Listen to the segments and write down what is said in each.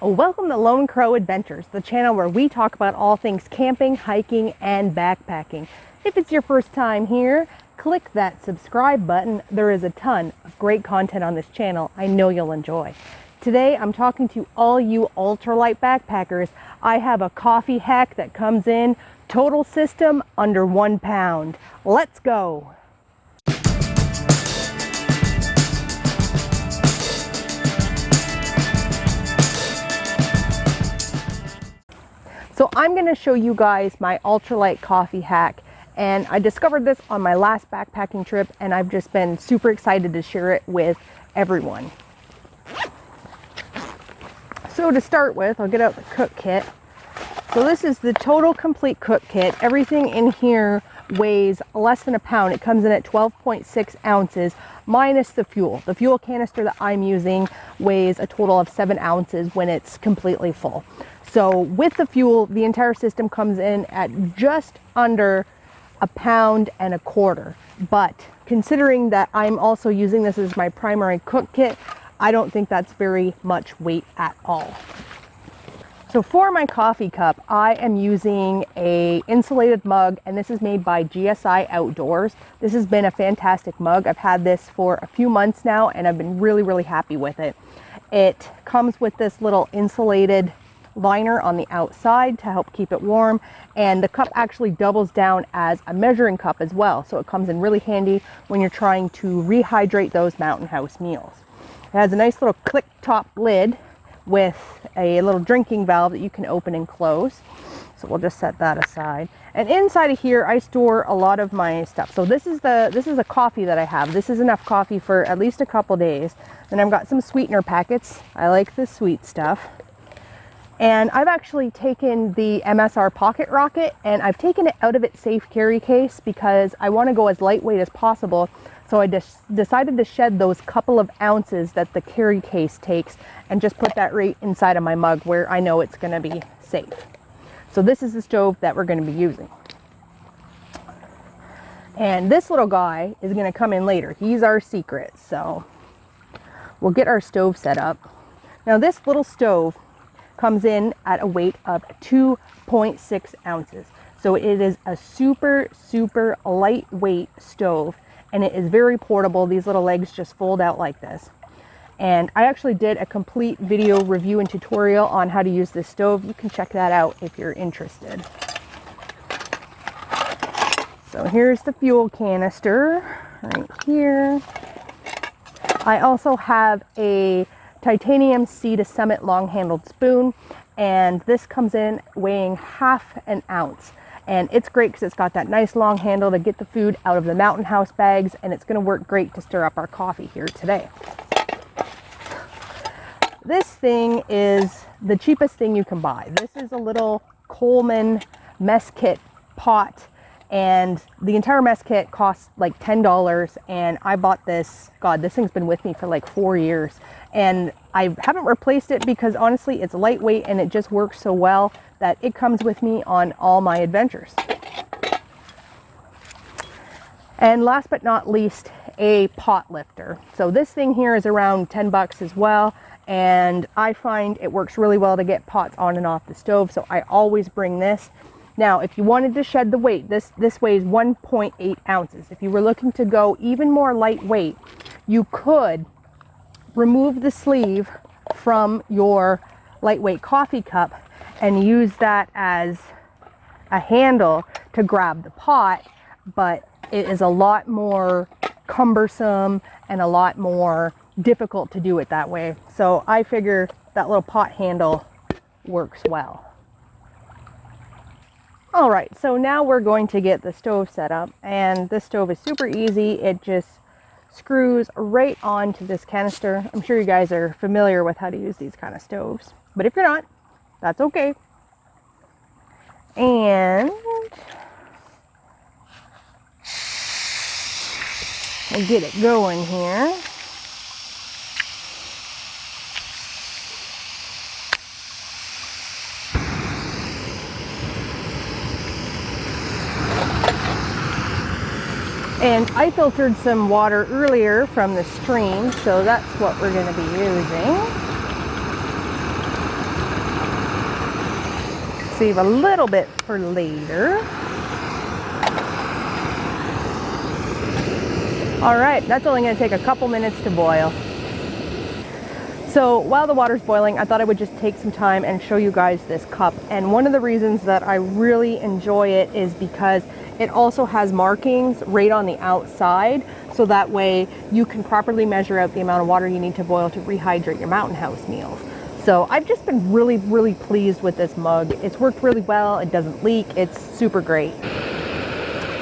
Welcome to Lone Crow Adventures, the channel where we talk about all things camping, hiking, and backpacking. If it's your first time here, click that subscribe button. There is a ton of great content on this channel I know you'll enjoy. Today I'm talking to all you ultralight backpackers. I have a coffee hack that comes in total system under 1 pound. Let's go. So I'm going to show you guys my ultralight coffee hack, and I discovered this on my last backpacking trip and I've just been super excited to share it with everyone. So to start with, I'll get out the cook kit. So this is the total complete cook kit. Everything in here weighs less than a pound. It comes in at 12.6 ounces minus the fuel. The fuel canister that I'm using weighs a total of 7 ounces when it's completely full. So with the fuel, the entire system comes in at just under 1.25 pounds. But considering that I'm also using this as my primary cook kit, I don't think that's very much weight at all. So for my coffee cup, I am using a insulated mug, and this is made by GSI Outdoors. This has been a fantastic mug. I've had this for a few months now and I've been really happy with it. It comes with this little insulated liner on the outside to help keep it warm, and the cup actually doubles down as a measuring cup as well, so it comes in really handy when you're trying to rehydrate those mountain house meals. It has a nice little click top lid with a little drinking valve that you can open and close, so we'll just set that aside. And inside of here I store a lot of my stuff. So this is a coffee that I have. This is enough coffee for at least a couple days. Then I've got some sweetener packets. I like the sweet stuff. And I've actually taken the MSR Pocket Rocket and I've taken it out of its safe carry case because I want to go as lightweight as possible. So I decided to shed those couple of ounces that the carry case takes and just put that right inside of my mug where I know it's going to be safe. So this is the stove that we're going to be using. And this little guy is going to come in later. He's our secret. So we'll get our stove set up. Now this little stove comes in at a weight of 2.6 ounces. So it is a super lightweight stove, and it is very portable. These little legs just fold out like this. And I actually did a complete video review and tutorial on how to use this stove. You can check that out if you're interested. So here's the fuel canister right here. I also have a titanium Sea to Summit long-handled spoon, and this comes in weighing 1/2 ounce, and it's great because it's got that nice long handle to get the food out of the mountain house bags, and it's going to work great to stir up our coffee here today. This thing is the cheapest thing you can buy. This is a little Coleman mess kit pot, and the entire mess kit costs like $10, and I bought this, God, this thing's been with me for like 4 years, and I haven't replaced it because honestly it's lightweight and it just works so well that it comes with me on all my adventures. And last but not least, a pot lifter. So this thing here is around 10 bucks as well, and I find it works really well to get pots on and off the stove, so I always bring this. Now, if you wanted to shed the weight, this weighs 1.8 ounces. If you were looking to go even more lightweight, you could remove the sleeve from your lightweight coffee cup and use that as a handle to grab the pot, but it is a lot more cumbersome and a lot more difficult to do it that way. So I figure that little pot handle works well. All right, so now we're going to get the stove set up, and this stove is super easy. It just screws right onto this canister. I'm sure you guys are familiar with how to use these kind of stoves, but if you're not, that's okay. And we'll get it going here. And I filtered some water earlier from the stream, so that's what we're going to be using. save a little bit for later. All right, that's only going to take a couple minutes to boil. So while the water's boiling, I thought I would just take some time and show you guys this cup. And one of the reasons that I really enjoy it is because it also has markings right on the outside. So that way you can properly measure out the amount of water you need to boil to rehydrate your Mountain House meals. So I've just been really pleased with this mug. It's worked really well. It doesn't leak. It's super great.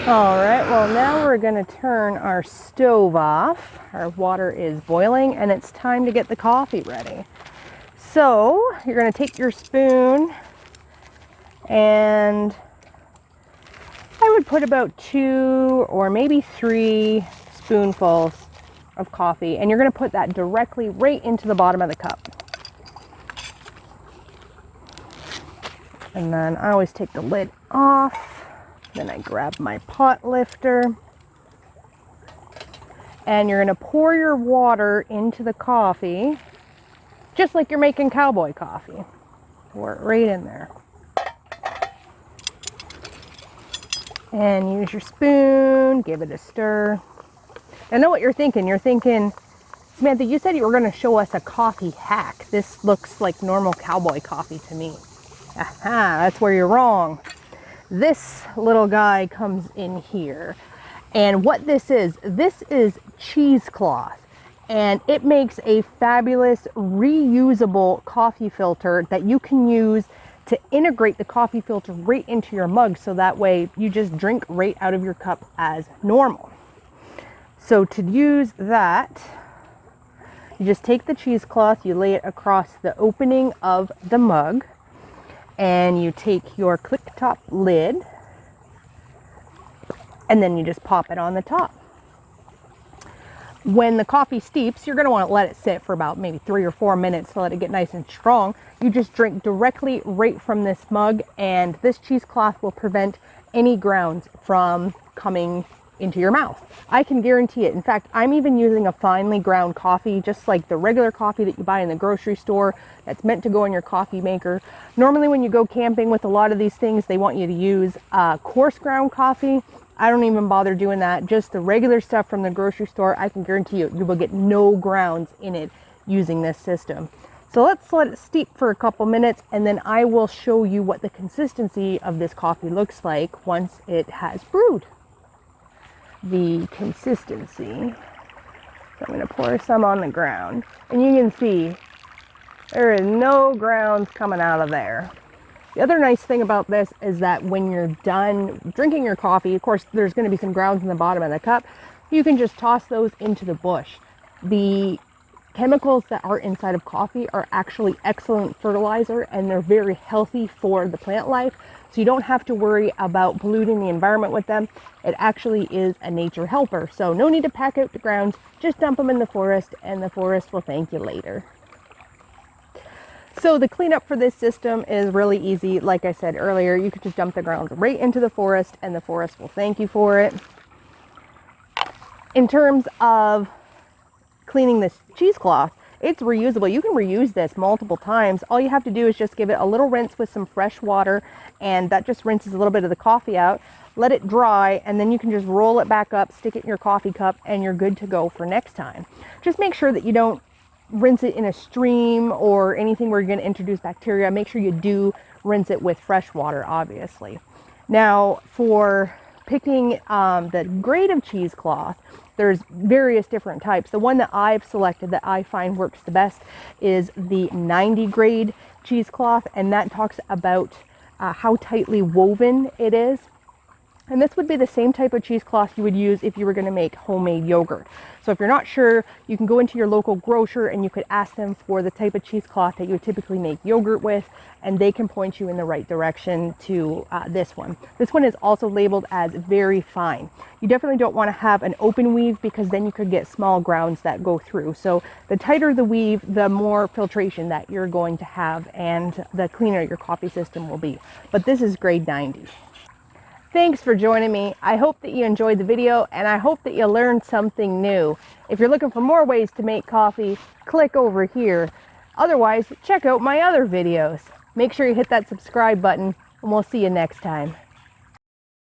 All right, well now we're gonna turn our stove off. Our water is boiling and it's time to get the coffee ready. So you're gonna take your spoon and I would put about 2 or maybe 3 spoonfuls of coffee, and you're gonna put that directly right into the bottom of the cup. And then I always take the lid off. Then I grab my pot lifter, and you're going to pour your water into the coffee, just like you're making cowboy coffee. Pour it right in there. And use your spoon, give it a stir. I know what you're thinking. You're thinking, Samantha, you said you were going to show us a coffee hack. This looks like normal cowboy coffee to me. Aha, that's where you're wrong. This little guy comes in here, and what this is cheesecloth, and it makes a fabulous reusable coffee filter that you can use to integrate the coffee filter right into your mug, so that way you just drink right out of your cup as normal. So to use that, you just take the cheesecloth, you lay it across the opening of the mug, and you take your click top lid and then you just pop it on the top. When the coffee steeps, you're going to want to let it sit for about maybe 3 or 4 minutes to let it get nice and strong. You just drink directly right from this mug, and this cheesecloth will prevent any grounds from coming into your mouth. I can guarantee it. In fact, I'm even using a finely ground coffee, just like the regular coffee that you buy in the grocery store that's meant to go in your coffee maker. Normally when you go camping with a lot of these things, they want you to use coarse ground coffee. I don't even bother doing that. Just the regular stuff from the grocery store. I can guarantee you, you will get no grounds in it using this system. So let's let it steep for a couple minutes, and then I will show you what the consistency of this coffee looks like once it has brewed. The consistency. So I'm going to pour some on the ground, and you can see there is no grounds coming out of there. The other nice thing about this is that when you're done drinking your coffee, of course there's going to be some grounds in the bottom of the cup, you can just toss those into the bush. The chemicals that are inside of coffee are actually excellent fertilizer, and they're very healthy for the plant life. So you don't have to worry about polluting the environment with them. It actually is a nature helper. So no need to pack out the grounds, just dump them in the forest, and the forest will thank you later. So the cleanup for this system is really easy. Like I said earlier, you could just dump the grounds right into the forest, and the forest will thank you for it. In terms of cleaning this cheesecloth, it's reusable. You can reuse this multiple times. All you have to do is just give it a little rinse with some fresh water, and that just rinses a little bit of the coffee out. Let it dry, and then you can just roll it back up, stick it in your coffee cup, and you're good to go for next time. Just make sure that you don't rinse it in a stream or anything where you're going to introduce bacteria. Make sure you do rinse it with fresh water, obviously. Now, for picking the grade of cheesecloth, there's various different types. The one that I've selected that I find works the best is the 90 grade cheesecloth, and that talks about how tightly woven it is. And this would be the same type of cheesecloth you would use if you were going to make homemade yogurt. So if you're not sure, you can go into your local grocer and you could ask them for the type of cheesecloth that you would typically make yogurt with, and they can point you in the right direction to this one. This one is also labeled as very fine. You definitely don't want to have an open weave, because then you could get small grounds that go through. So the tighter the weave, the more filtration that you're going to have, and the cleaner your coffee system will be. But this is grade 90. Thanks for joining me. I hope that you enjoyed the video, and I hope that you learned something new. If you're looking for more ways to make coffee, click over here. Otherwise, check out my other videos. Make sure you hit that subscribe button. and we'll see you next time.